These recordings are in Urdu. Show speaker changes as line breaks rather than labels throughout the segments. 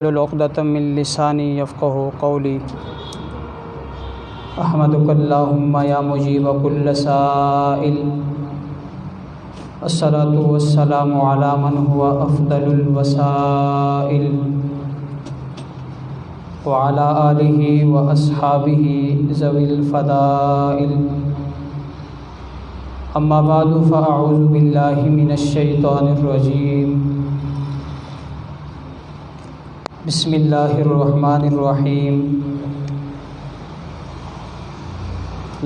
عقدة من لسانی یفقهوا قولی احمدک اللہم یا مجیب کل سائل الصلاة والسلام علی من هو افضل الوسائل وعلى آلہ واصحابہ ذوی الفضائل اما بعد فاعوذ باللہ من الشیطان الرجیم بسم اللہ الرحمن الرحیم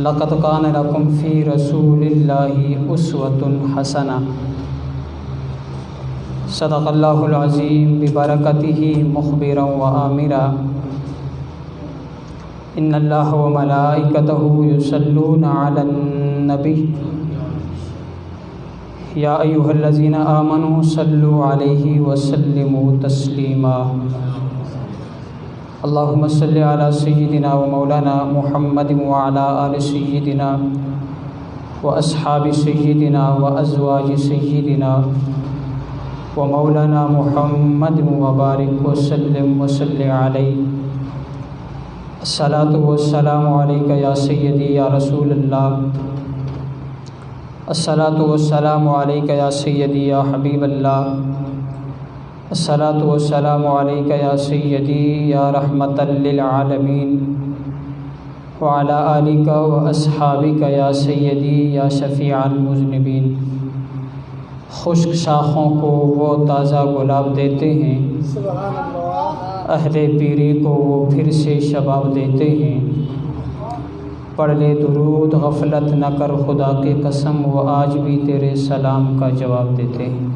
لقد کان لکم فی رسول اللہ اسوۃ حسنہ صدق اللہ العظیم ببرکتہ مخبرا وآمرا ان اللہ وملائکتہ یصلون علی النبی یا ایہا الذین آمنوا صلوا علیہ وسلموا تسلیما اللہم صلی علی سیدنا و مولانا محمد وعلی آل سیدنا و اصحاب سیدنا و ازواج سیدنا و مولانا محمد وبارک وسلم وصلی علیہ الصلاۃ والسلام علیکہ یا سیدی یا رسول اللہ الصلاۃ والسلام علیکہ یا سیدی یا حبیب اللہ الصلاۃ والسلام علیکہ یا سیدی یا رحمۃ للعالمین وعلی آلک و اصحابک یا سیدی یا شفیع المذنبین خشک شاخوں کو وہ تازہ گلاب دیتے ہیں، اہل پیری کو وہ پھر سے شباب دیتے ہیں۔ پڑھ لے درود غفلت نہ کر خدا کی قسم، وہ آج بھی تیرے سلام کا جواب دیتے ہیں۔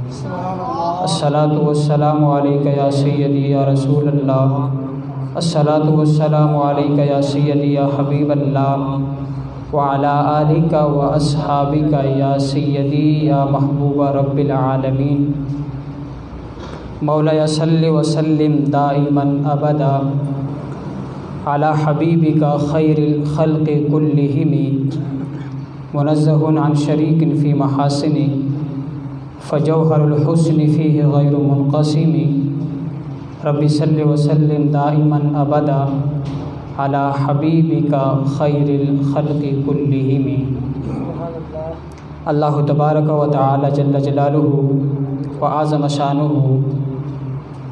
الصلاۃ والسلام علیکہ یا سیدی یا رسول اللہ، الصلاۃ والسلام علیکہ یا سیدی یا حبیب اللہ وعلی آلک و اصحابک یا سیدی یا محبوب رب العالمین مولا صلی وسلم دائما ابدا علی حبیبک خیر الخلق کلہم منزہ عن شریک فی محاسن فجوہر الحسن فیہ غیر منقسم رب صلی وسلم دائما ابدا علی حبیبک خیر الخلق کلہم۔ اللہ تبارک و تعالی جل جلالہ وعظم شانہ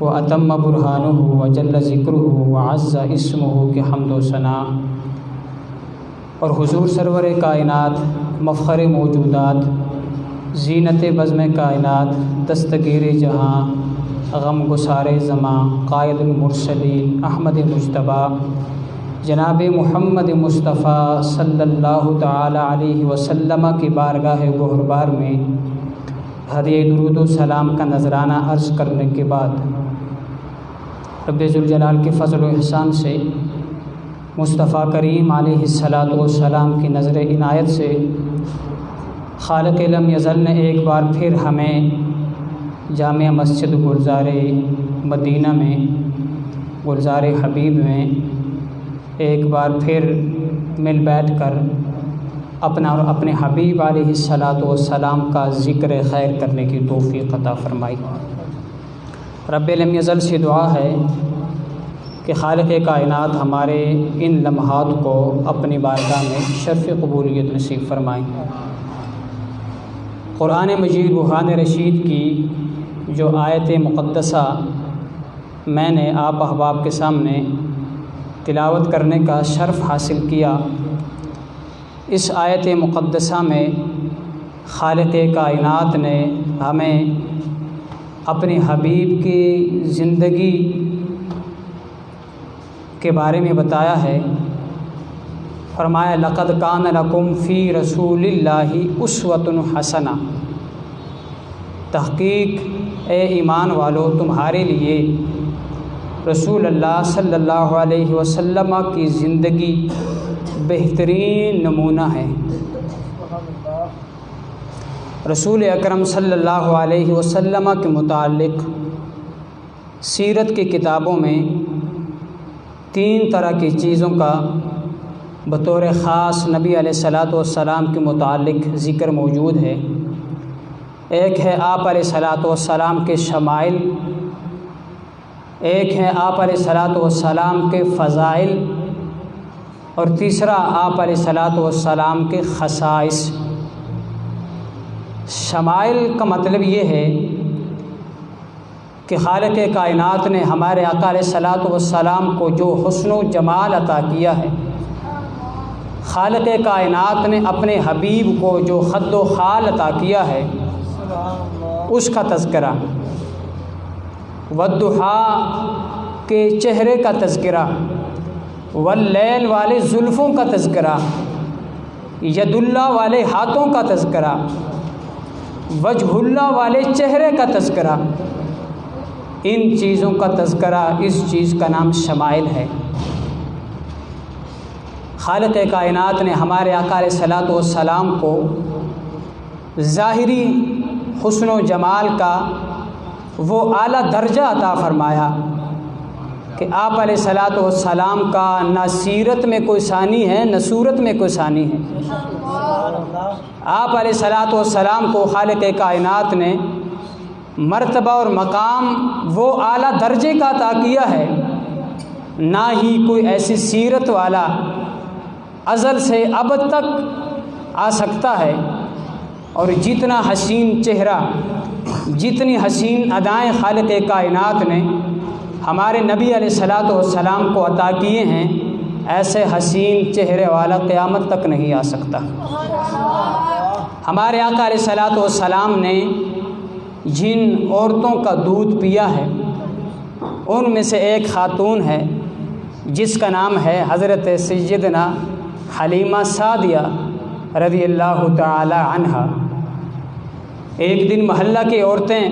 واتم برہانہ وجل ذکرہ وعز اسمہ کے حمد و ثنا اور حضور سرور کائنات مفخر موجودات زینت بزم کائنات دستگیر جہاں غم گسار زماں قائد المرسلین احمد مجتبیٰ جناب محمد مصطفیٰ صلی اللہ تعالی علیہ وسلم کی بارگاہ گہربار میں ہدیہ درود و سلام کا نذرانہ عرض کرنے کے بعد رب ذوالجلال کے فضل و احسان سے مصطفیٰ کریم علیہ الصلاۃ والسلام کی نظر عنایت سے خالق لم یزل نے ایک بار پھر ہمیں جامع مسجد گلزار مدینہ میں گلزار حبیب میں ایک بار پھر مل بیٹھ کر اپنا اور اپنے حبیب علیہ الصلاۃ والسلام کا ذکر خیر کرنے کی توفیق عطا فرمائی۔ رب لم یزل سے دعا ہے کہ خالق کائنات ہمارے ان لمحات کو اپنی بارگاہ میں شرف قبولیت نصیب فرمائیں۔ قرآن مجید برہان رشید کی جو آیت مقدسہ میں نے آپ احباب کے سامنے تلاوت کرنے کا شرف حاصل کیا، اس آیت مقدسہ میں خالق کائنات نے ہمیں اپنے حبیب کی زندگی کے بارے میں بتایا ہے۔ فرمایا لقد کان لکم فی رسول اللہ اسوۃ حسنہ، تحقیق اے ایمان والو تمہارے لیے رسول اللہ صلی اللہ علیہ وسلم کی زندگی بہترین نمونہ ہے۔ رسول اکرم صلی اللہ علیہ وسلم کے متعلق سیرت کی کتابوں میں 3 طرح کی چیزوں کا بطور خاص نبی علیہ الصلاۃ والسلام کے متعلق ذکر موجود ہے۔ ایک ہے آپ علیہ الصلاۃ والسلام کے شمائل، ایک ہے آپ علیہ الصلاۃ والسلام کے فضائل، اور تیسرا آپ علیہ الصلاۃ والسلام کے خصائص۔ شمائل کا مطلب یہ ہے کہ خالق کائنات نے ہمارے آقا علیہ الصلاۃ والسلام کو جو حسن و جمال عطا کیا ہے، خالق کائنات نے اپنے حبیب کو جو خد و خال عطا کیا ہے، اس کا تذکرہ، والضحیٰ کے چہرے کا تذکرہ، واللیل والے زلفوں کا تذکرہ، ید اللہ والے ہاتھوں کا تذکرہ، وجہ اللہ والے چہرے کا تذکرہ، ان چیزوں کا تذکرہ، اس چیز کا نام شمائل ہے۔ خالق کائنات نے ہمارے آقا علیہ الصلاۃ والسلام کو ظاہری حسن و جمال کا وہ اعلیٰ درجہ عطا فرمایا کہ آپ علیہ الصلاۃ والسلام کا نہ سیرت میں کوئی ثانی ہے، نہ صورت میں کوئی ثانی ہے۔ آپ علیہ الصلاۃ والسلام کو خالق کائنات نے مرتبہ اور مقام وہ اعلیٰ درجے کا عطا کیا ہے، نہ ہی کوئی ایسی سیرت والا ازل سے ابد تک آ سکتا ہے، اور جتنا حسین چہرہ، جتنی حسین ادائیں خالق کائنات نے ہمارے نبی علیہ الصلاۃ والسلام کو عطا کیے ہیں، ایسے حسین چہرے والا قیامت تک نہیں آ سکتا۔ ہمارے آقا علیہ الصلاۃ والسلام نے جن عورتوں کا دودھ پیا ہے، ان میں سے ایک خاتون ہے جس کا نام ہے حضرت سیدنا حلیمہ سعدیہ رضی اللہ تعالی عنہا۔ ایک دن محلہ کی عورتیں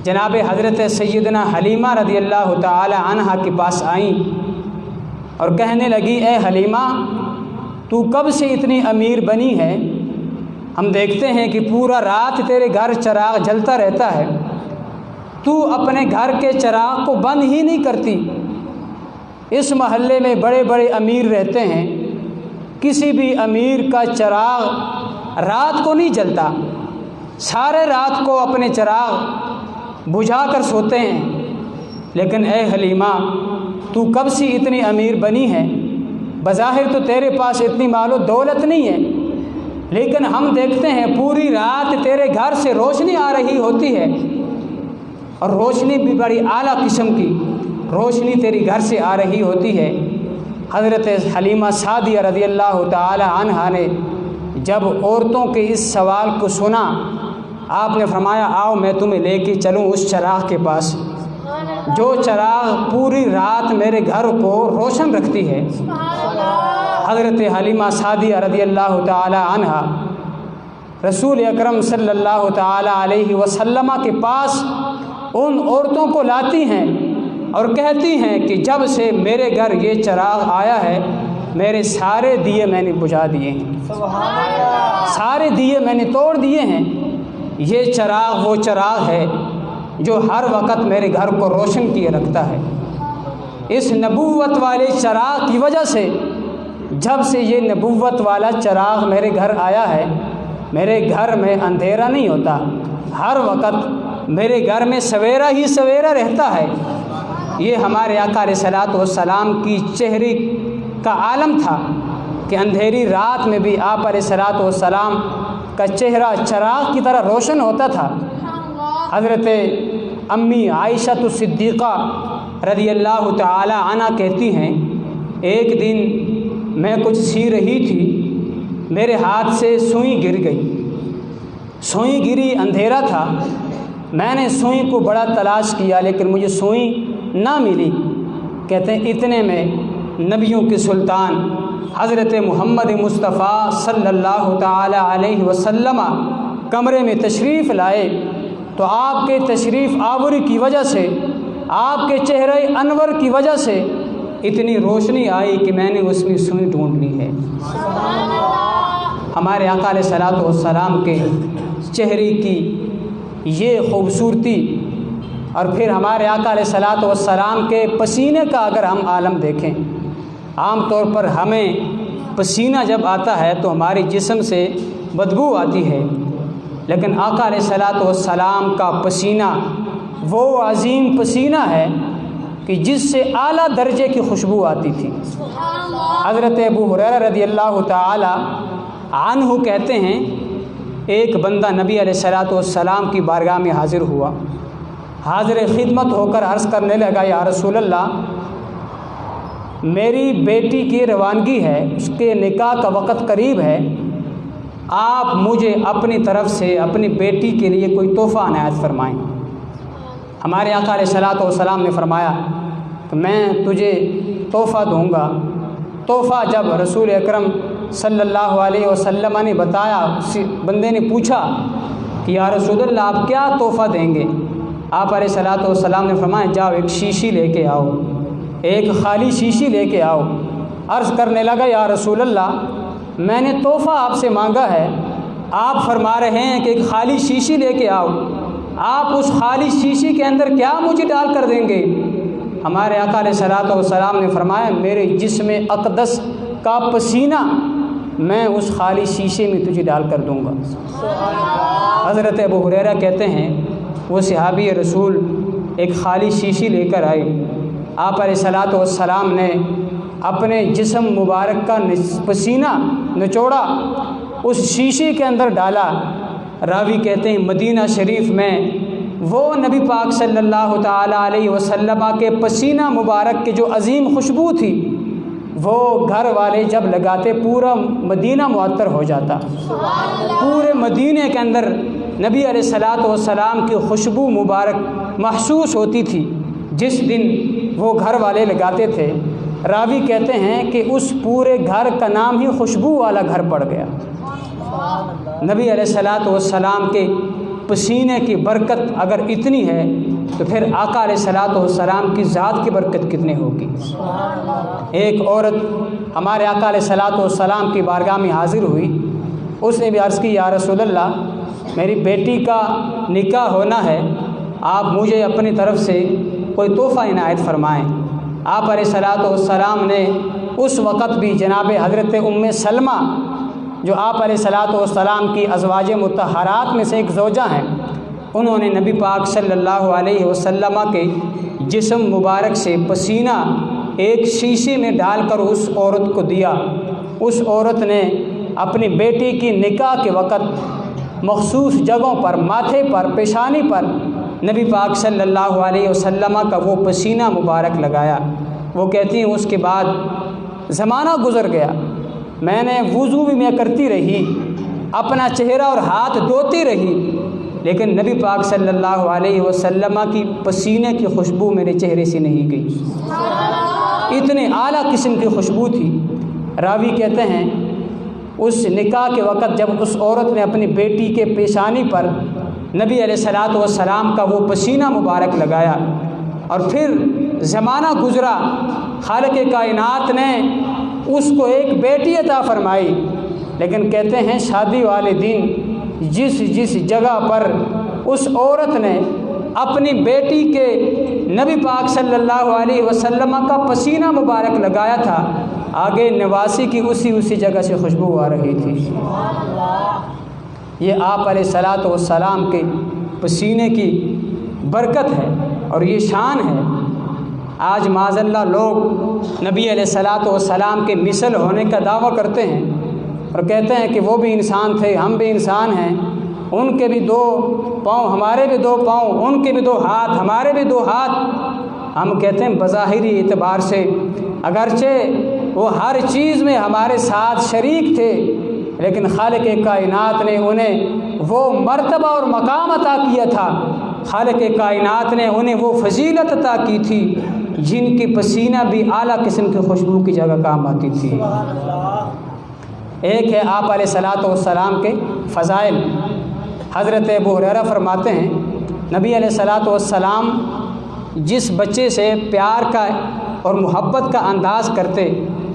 جناب حضرت سیدنا حلیمہ رضی اللہ تعالی عنہا کے پاس آئیں اور کہنے لگی، اے حلیمہ، تو کب سے اتنی امیر بنی ہے؟ ہم دیکھتے ہیں کہ پورا رات تیرے گھر چراغ جلتا رہتا ہے، تو اپنے گھر کے چراغ کو بند ہی نہیں کرتی۔ اس محلے میں بڑے بڑے امیر رہتے ہیں، کسی بھی امیر کا چراغ رات کو نہیں جلتا، سارے رات کو اپنے چراغ بجھا کر سوتے ہیں، لیکن اے حلیمہ، تو کب سے اتنی امیر بنی ہے؟ بظاہر تو تیرے پاس اتنی مال و دولت نہیں ہے، لیکن ہم دیکھتے ہیں پوری رات تیرے گھر سے روشنی آ رہی ہوتی ہے، اور روشنی بھی بڑی اعلیٰ قسم کی روشنی تیری گھر سے آ رہی ہوتی ہے۔ حضرت حلیمہ سعدیہ رضی اللہ تعالی عنہا نے جب عورتوں کے اس سوال کو سنا، آپ نے فرمایا، آؤ میں تمہیں لے کے چلوں اس چراغ کے پاس جو چراغ پوری رات میرے گھر کو روشن رکھتی ہے۔ حضرت حلیمہ سعدیہ رضی اللہ تعالی عنہا رسول اکرم صلی اللہ تعالی علیہ وسلم کے پاس ان عورتوں کو لاتی ہیں اور کہتی ہیں کہ جب سے میرے گھر یہ چراغ آیا ہے، میرے سارے دیے میں نے بجھا دیے ہیں، سارے دیے میں نے توڑ دیے ہیں۔ یہ چراغ وہ چراغ ہے جو ہر وقت میرے گھر کو روشن کیے رکھتا ہے۔ اس نبوت والے چراغ کی وجہ سے جب سے یہ نبوت والا چراغ میرے گھر آیا ہے، میرے گھر میں اندھیرا نہیں ہوتا، ہر وقت میرے گھر میں سویرا ہی سویرا رہتا ہے۔ یہ ہمارے آقا علیہ الصلاۃ والسلام کی چہرے کا عالم تھا کہ اندھیری رات میں بھی آپ علیہ الصلاۃ والسلام کا چہرہ چراغ کی طرح روشن ہوتا تھا۔ حضرت امی عائشہ صدیقہ رضی اللہ تعالی عنہ کہتی ہیں، ایک دن میں کچھ سی رہی تھی، میرے ہاتھ سے سوئی گر گئی، سوئی گری، اندھیرا تھا، میں نے سوئی کو بڑا تلاش کیا لیکن مجھے سوئی نہ ملی۔ کہتے ہیں اتنے میں نبیوں کے سلطان حضرت محمد مصطفیٰ صلی اللہ تعالی علیہ وسلم کمرے میں تشریف لائے، تو آپ کے تشریف آوری کی وجہ سے، آپ کے چہرے انور کی وجہ سے اتنی روشنی آئی کہ میں نے اس میں سوئی ڈھونڈ لی ہے۔ ہمارے آقا علیہ الصلاۃ والسلام کے چہرے کی یہ خوبصورتی، اور پھر ہمارے آقا علیہ الصلاۃ والسلام کے پسینے کا اگر ہم عالم دیکھیں، عام طور پر ہمیں پسینہ جب آتا ہے تو ہمارے جسم سے بدبو آتی ہے، لیکن آقا علیہ الصلاۃ والسلام کا پسینہ وہ عظیم پسینہ ہے کہ جس سے اعلیٰ درجے کی خوشبو آتی تھی۔ حضرت ابو ہریرہ رضی اللہ تعالی عنہ کہتے ہیں ایک بندہ نبی علیہ الصلوۃ والسلام کی بارگاہ میں حاضر ہوا، حاضر خدمت ہو کر عرض کرنے لگا، یا رسول اللہ، میری بیٹی کی روانگی ہے، اس کے نکاح کا وقت قریب ہے، آپ مجھے اپنی طرف سے اپنی بیٹی کے لیے کوئی تحفہ عنایت فرمائیں۔ ہمارے آقا علیہ الصلوۃ والسلام نے فرمایا کہ میں تجھے تحفہ دوں گا۔ تحفہ جب رسول اکرم صلی اللہ علیہ وسلم نے بتایا، اس بندے نے پوچھا کہ یا رسول اللہ آپ کیا تحفہ دیں گے؟ آپ علیہ الصلوۃ والسلام نے فرمایا جاؤ ایک شیشی لے کے آؤ، ایک خالی شیشی لے کے آؤ۔ عرض کرنے لگا یا رسول اللہ میں نے تحفہ آپ سے مانگا ہے، آپ فرما رہے ہیں کہ ایک خالی شیشی لے کے آؤ، آپ اس خالی شیشی کے اندر کیا مجھے ڈال کر دیں گے؟ ہمارے آقا علیہ الصلوۃ والسلام نے فرمایا میرے جسم اقدس کا پسینہ میں اس خالی شیشے میں تجھے ڈال کر دوں گا۔ حضرت ابو ہریرہ کہتے ہیں وہ صحابی رسول ایک خالی شیشی لے کر آئے، آپ علیہ الصلوۃ والسلام نے اپنے جسم مبارک کا پسینہ نچوڑا، اس شیشے کے اندر ڈالا۔ راوی کہتے ہیں مدینہ شریف میں وہ نبی پاک صلی اللہ تعالی علیہ وسلم کے پسینہ مبارک کی جو عظیم خوشبو تھی وہ گھر والے جب لگاتے پورا مدینہ معطر ہو جاتا، پورے مدینے کے اندر نبی علیہ الصلوۃ والسلام کی خوشبو مبارک محسوس ہوتی تھی۔ جس دن وہ گھر والے لگاتے تھے، راوی کہتے ہیں کہ اس پورے گھر کا نام ہی خوشبو والا گھر پڑ گیا۔ نبی علیہ الصلوۃ والسلام کے پسینے کی برکت اگر اتنی ہے تو پھر آقا علیہ الصلوۃ والسلام کی ذات کی برکت کتنی ہوگی۔ ایک عورت ہمارے آقا علیہ الصلوۃ والسلام کی بارگاہ میں حاضر ہوئی، اس نے بھی عرض کی یا رسول اللہ میری بیٹی کا نکاح ہونا ہے، آپ مجھے اپنی طرف سے کوئی تحفہ عنایت فرمائیں۔ آپ علیہ الصلوۃ والسلام نے اس وقت بھی جناب حضرت ام سلمہ جو آپ علیہ الصلوۃ والسلام کی ازواج مطہرات میں سے ایک زوجہ ہیں، انہوں نے نبی پاک صلی اللہ علیہ وسلم کے جسم مبارک سے پسینہ ایک شیشے میں ڈال کر اس عورت کو دیا۔ اس عورت نے اپنی بیٹی کی نکاح کے وقت مخصوص جگہوں پر، ماتھے پر، پیشانی پر نبی پاک صلی اللہ علیہ وسلم کا وہ پسینہ مبارک لگایا۔ وہ کہتی ہیں اس کے بعد زمانہ گزر گیا، میں نے وضو بھی میں کرتی رہی، اپنا چہرہ اور ہاتھ دھوتی رہی، لیکن نبی پاک صلی اللہ علیہ وسلم کی پسینے کی خوشبو میرے چہرے سے نہیں گئی۔ اتنے اعلیٰ قسم کی خوشبو تھی۔ راوی کہتے ہیں اس نکاح کے وقت جب اس عورت نے اپنی بیٹی کے پیشانی پر نبی علیہ الصلوۃ والسلام کا وہ پسینہ مبارک لگایا اور پھر زمانہ گزرا، خالق کائنات نے اس کو ایک بیٹی عطا فرمائی، لیکن کہتے ہیں شادی والے دن جس جگہ پر اس عورت نے اپنی بیٹی کے نبی پاک صلی اللہ علیہ وسلم کا پسینہ مبارک لگایا تھا، آگے نواسی کی اسی جگہ سے خوشبو آ رہی تھی۔ یہ آپ علیہ الصلوۃ والسلام کے پسینے کی برکت ہے اور یہ شان ہے۔ آج معاذ اللہ لوگ نبی علیہ الصلوۃ والسلام کے مثل ہونے کا دعویٰ کرتے ہیں اور کہتے ہیں کہ وہ بھی انسان تھے، ہم بھی انسان ہیں، ان کے بھی 2 پاؤں ہمارے بھی 2 پاؤں، ان کے بھی 2 ہاتھ ہمارے بھی 2 ہاتھ۔ ہم کہتے ہیں بظاہری اعتبار سے اگرچہ وہ ہر چیز میں ہمارے ساتھ شریک تھے، لیکن خالق کائنات نے انہیں وہ مرتبہ اور مقام عطا کیا تھا، خالق کائنات نے انہیں وہ فضیلت عطا کی تھی جن کی پسینہ بھی اعلیٰ قسم کی خوشبو کی جگہ کام آتی تھی۔ ایک ہے آپ علیہ الصلوۃ والسلام کے فضائل۔ حضرت ابو ہریرہ فرماتے ہیں نبی علیہ الصلوۃ والسلام جس بچے سے پیار کا اور محبت کا انداز کرتے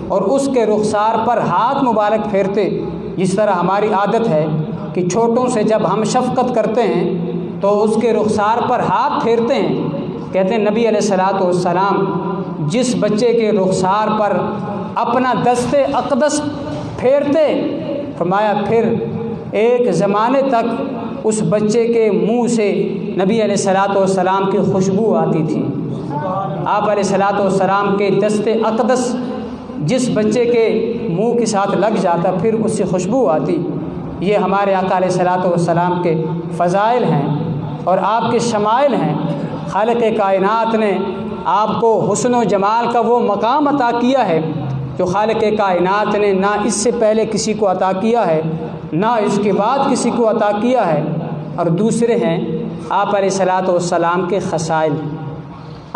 اور اس کے رخسار پر ہاتھ مبارک پھیرتے، جس طرح ہماری عادت ہے کہ چھوٹوں سے جب ہم شفقت کرتے ہیں تو اس کے رخسار پر ہاتھ پھیرتے ہیں، کہتے ہیں نبی علیہ الصلوۃ والسلام جس بچے کے رخسار پر اپنا دست اقدس پھیرتے، فرمایا پھر ایک زمانے تک اس بچے کے منہ سے نبی علیہ الصلوۃ والسلام کی خوشبو آتی تھی۔ آپ علیہ الصلوۃ والسلام کے دست اقدس جس بچے کے منہ کے ساتھ لگ جاتا پھر اس سے خوشبو آتی۔ یہ ہمارے آقا علیہ الصلوۃ والسلام کے فضائل ہیں اور آپ کے شمائل ہیں۔ خالق کائنات نے آپ کو حسن و جمال کا وہ مقام عطا کیا ہے جو خالق کائنات نے نہ اس سے پہلے کسی کو عطا کیا ہے نہ اس کے بعد کسی کو عطا کیا ہے۔ اور دوسرے ہیں آپ علیہ الصلوۃ والسلام کے خصائل،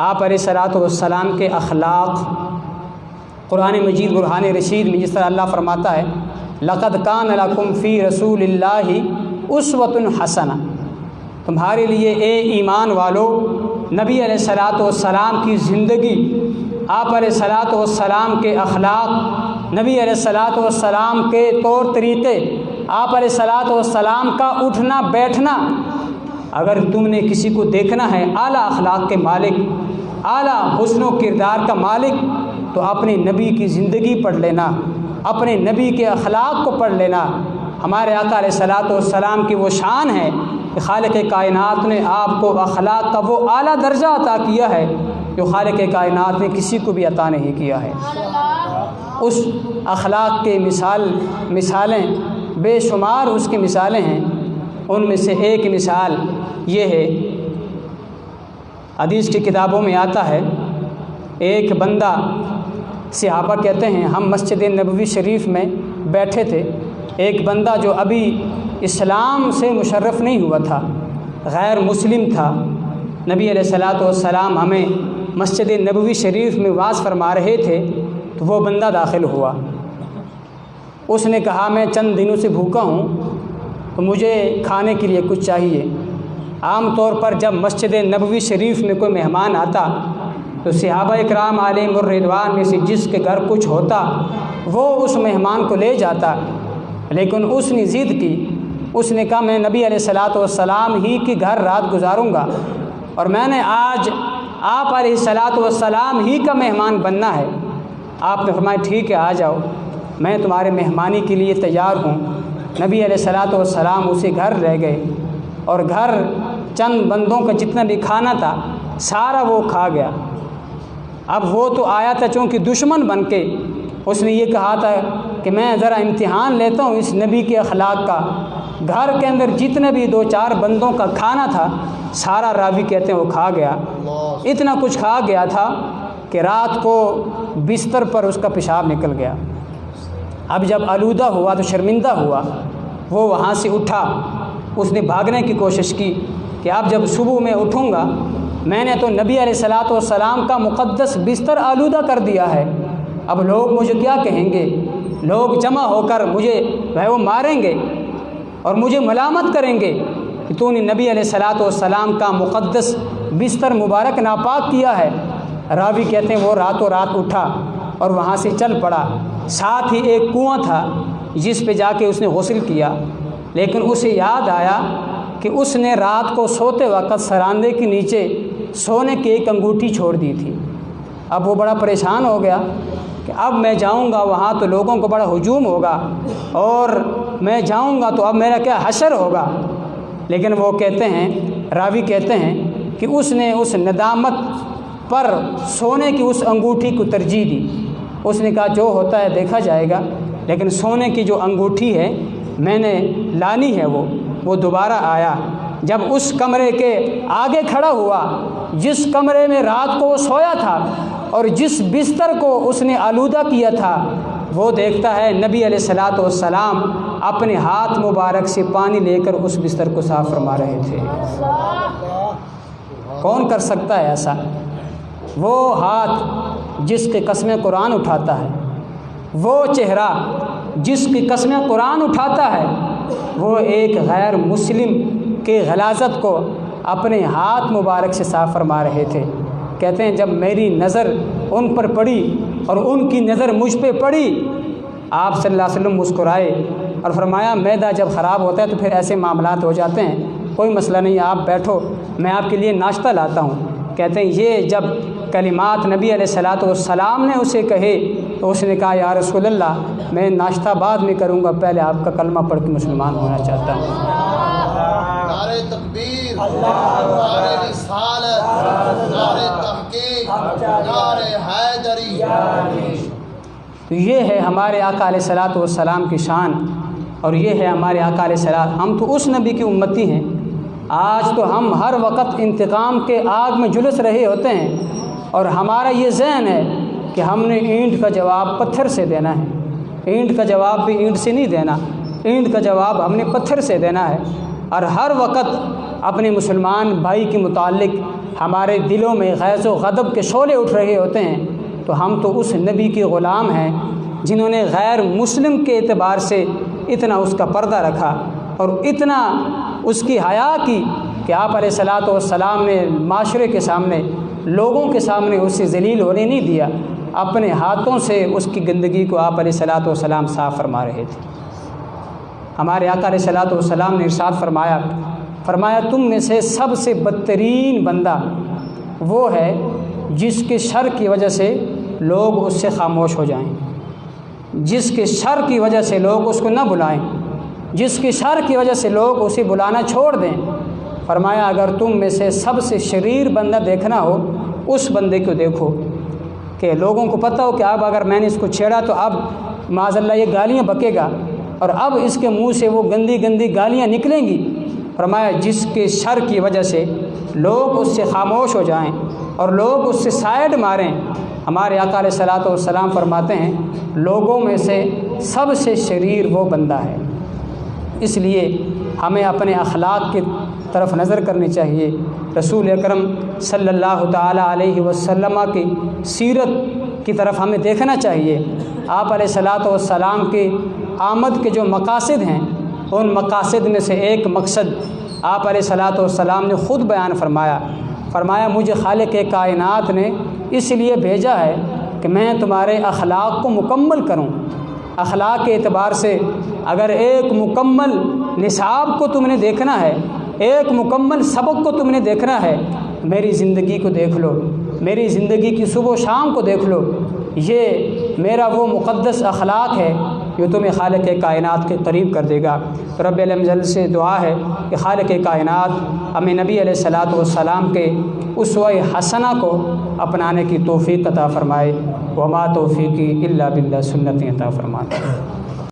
آپ علیہ الصلوۃ والسلام کے اخلاق۔ قرآن مجید برہان رشید میں جس طرح اللہ فرماتا ہے لقد کان لکم فی رسول اللہ اسوۃ حسنہ، تمہارے لیے اے ایمان والو نبی علیہ الصلوۃ والسلام کی زندگی، آپ علیہ الصلوۃ والسلام کے اخلاق، نبی علیہ الصلوۃ والسلام کے طور طریقے، آپ علیہ الصلوۃ والسلام کا اٹھنا بیٹھنا۔ اگر تم نے کسی کو دیکھنا ہے اعلیٰ اخلاق کے مالک، اعلیٰ حسن و کردار کا مالک، تو اپنے نبی کی زندگی پڑھ لینا، اپنے نبی کے اخلاق کو پڑھ لینا۔ ہمارے آقا علیہ الصلوۃ والسلام کی وہ شان ہے کہ خالق کائنات نے آپ کو اخلاق کا وہ اعلیٰ درجہ عطا کیا ہے جو خالق کائنات نے کسی کو بھی عطا نہیں کیا ہے۔ اس اخلاق کے مثالیں بے شمار اس کی مثالیں ہیں۔ ان میں سے ایک مثال یہ ہے، حدیث کی کتابوں میں آتا ہے ایک بندہ، صحابہ کہتے ہیں ہم مسجد نبوی شریف میں بیٹھے تھے، ایک بندہ جو ابھی اسلام سے مشرف نہیں ہوا تھا، غیر مسلم تھا، نبی علیہ الصلوۃ والسلام ہمیں مسجد نبوی شریف میں وعظ فرما رہے تھے تو وہ بندہ داخل ہوا۔ اس نے کہا میں چند دنوں سے بھوکا ہوں تو مجھے کھانے کے لیے کچھ چاہیے۔ عام طور پر جب مسجد نبوی شریف میں کوئی مہمان آتا تو صحابہ اکرام علیہم الرضوان میں سے جس کے گھر کچھ ہوتا وہ اس مہمان کو لے جاتا، لیکن اس نے ضد کی، اس نے کہا میں نبی علیہ الصلوۃ والسلام ہی کے گھر رات گزاروں گا اور میں نے آج آپ علیہ الصلوۃ والسلام ہی کا مہمان بننا ہے۔ آپ نے فرمایا ٹھیک ہے آ جاؤ، میں تمہارے مہمانی کے لیے تیار ہوں۔ نبی علیہ الصلوۃ والسلام اسی گھر رہ گئے اور گھر چند بندوں کا جتنا بھی کھانا تھا سارا وہ کھا گیا۔ اب وہ تو آیا تھا چونکہ دشمن بن کے، اس نے یہ کہا تھا کہ میں ذرا امتحان لیتا ہوں اس نبی کے اخلاق کا۔ گھر کے اندر جتنے بھی 2-4 بندوں کا کھانا تھا سارا راوی کہتے ہیں وہ کھا گیا۔ اتنا کچھ کھا گیا تھا کہ رات کو بستر پر اس کا پیشاب نکل گیا۔ اب جب آلودہ ہوا تو شرمندہ ہوا، وہ وہاں سے اٹھا، اس نے بھاگنے کی کوشش کی کہ اب جب صبح میں اٹھوں گا، میں نے تو نبی علیہ الصلوۃ والسلام کا مقدس بستر آلودہ کر دیا ہے، اب لوگ مجھے کیا کہیں گے؟ لوگ جمع ہو کر مجھے وہ ماریں گے اور مجھے ملامت کریں گے کہ تو نے نبی علیہ الصلوۃ والسلام کا مقدس بستر مبارک ناپاک کیا ہے۔ راوی کہتے ہیں وہ راتوں رات اٹھا اور وہاں سے چل پڑا۔ ساتھ ہی ایک کنواں تھا جس پہ جا کے اس نے غسل کیا، لیکن اسے یاد آیا کہ اس نے رات کو سوتے وقت سراندے کے نیچے سونے کی ایک انگوٹھی چھوڑ دی تھی۔ اب وہ بڑا پریشان ہو گیا کہ اب میں جاؤں گا وہاں تو لوگوں کو بڑا ہجوم ہوگا اور میں جاؤں گا تو اب میرا کیا حشر ہوگا۔ لیکن وہ کہتے ہیں، راوی کہتے ہیں کہ اس نے اس ندامت پر سونے کی اس انگوٹھی کو ترجیح دی۔ اس نے کہا جو ہوتا ہے دیکھا جائے گا، لیکن سونے کی جو انگوٹھی ہے میں نے لانی ہے۔ وہ دوبارہ آیا، جب اس کمرے کے آگے کھڑا ہوا جس کمرے میں رات کو وہ سویا تھا اور جس بستر کو اس نے آلودہ کیا تھا، وہ دیکھتا ہے نبی علیہ الصلوۃ والسلام اپنے ہاتھ مبارک سے پانی لے کر اس بستر کو صاف فرما رہے تھے۔ کون کر سکتا ہے ایسا؟ وہ ہاتھ جس کی قسمیں قرآن اٹھاتا ہے، وہ چہرہ جس کی قسمیں قرآن اٹھاتا ہے، وہ ایک غیر مسلم کے غلاظت کو اپنے ہاتھ مبارک سے صاف فرما رہے تھے۔ کہتے ہیں جب میری نظر ان پر پڑی اور ان کی نظر مجھ پہ پڑی، آپ صلی اللہ علیہ وسلم مسکرائے اور فرمایا معدہ جب خراب ہوتا ہے تو پھر ایسے معاملات ہو جاتے ہیں، کوئی مسئلہ نہیں، آپ بیٹھو، میں آپ کے لیے ناشتہ لاتا ہوں۔ کہتے ہیں یہ جب کلمات نبی علیہ الصلوۃ والسلام نے اسے کہے تو اس نے کہا یا رسول اللہ میں ناشتہ بعد میں کروں گا، پہلے آپ کا کلمہ پڑھ کے مسلمان ہونا چاہتا ہوں۔
نعرہ تکبیر، نعرہ رسالت، نعرہ تحقیق،
تو یہ ہے ہمارے آقا علیہ الصلوۃ والسلام کی شان، اور یہ ہے ہمارے آقا علیہ السلام۔ ہم تو اس نبی کی امتی ہیں۔ آج تو ہم ہر وقت انتقام کے آگ میں جھلس رہے ہوتے ہیں، اور ہمارا یہ ذہن ہے کہ ہم نے اینٹ کا جواب پتھر سے دینا ہے۔ اینٹ کا جواب بھی اینٹ سے نہیں دینا، اینٹ کا جواب ہم نے پتھر سے دینا ہے۔ اور ہر وقت اپنے مسلمان بھائی کے متعلق ہمارے دلوں میں غیظ و غضب کے شعلے اٹھ رہے ہوتے ہیں، تو ہم تو اس نبی کے غلام ہیں جنہوں نے غیر مسلم کے اعتبار سے اتنا اس کا پردہ رکھا اور اتنا اس کی حیا کی کہ آپ علیہ الصلوۃ والسلام نے معاشرے کے سامنے، لوگوں کے سامنے اسے ذلیل ہونے نہیں دیا۔ اپنے ہاتھوں سے اس کی گندگی کو آپ علیہ الصلوۃ والسلام صاف فرما رہے تھے۔ ہمارے آقا علیہ الصلوۃ والسلام نے ارشاد فرمایا تم میں سے سب سے بدترین بندہ وہ ہے جس کے شر کی وجہ سے لوگ اس سے خاموش ہو جائیں، جس کے شر کی وجہ سے لوگ اس کو نہ بلائیں، جس کے شر کی وجہ سے لوگ اسے بلانا چھوڑ دیں۔ فرمایا اگر تم میں سے سب سے شریر بندہ دیکھنا ہو، اس بندے کو دیکھو کہ لوگوں کو پتہ ہو کہ اب اگر میں نے اس کو چھیڑا تو اب معاذ اللہ یہ گالیاں بکے گا، اور اب اس کے منہ سے وہ گندی گندی گالیاں نکلیں گی۔ فرمایا جس کے شر کی وجہ سے لوگ اس سے خاموش ہو جائیں اور لوگ اس سے سائڈ ماریں۔ ہمارے آقا علیہ الصلوۃ والسلام فرماتے ہیں لوگوں میں سے سب سے شریر وہ بندہ ہے۔ اس لیے ہمیں اپنے اخلاق کی طرف نظر کرنی چاہیے۔ رسول اکرم صلی اللہ تعالیٰ علیہ وسلم کی سیرت کی طرف ہمیں دیکھنا چاہیے۔ آپ علیہ الصلوۃ والسلام کی آمد کے جو مقاصد ہیں، ان مقاصد میں سے ایک مقصد آپ علیہ الصلوۃ والسلام نے خود بیان فرمایا مجھے خالق کائنات نے اس لیے بھیجا ہے کہ میں تمہارے اخلاق کو مکمل کروں۔ اخلاق کے اعتبار سے اگر ایک مکمل نصاب کو تم نے دیکھنا ہے، ایک مکمل سبق کو تم نے دیکھنا ہے، میری زندگی کو دیکھ لو، میری زندگی کی صبح و شام کو دیکھ لو۔ یہ میرا وہ مقدس اخلاق ہے جو تمہیں خالق کائنات کے قریب کر دے گا۔ تو رب العزت جل سے دعا ہے کہ خالق کائنات ہمیں نبی علیہ الصلوۃ والسلام کے اسوہ حسنہ کو اپنانے کی توفیق عطا فرمائے۔ وما توفیقی الا باللہ، سنت عطا فرمائے۔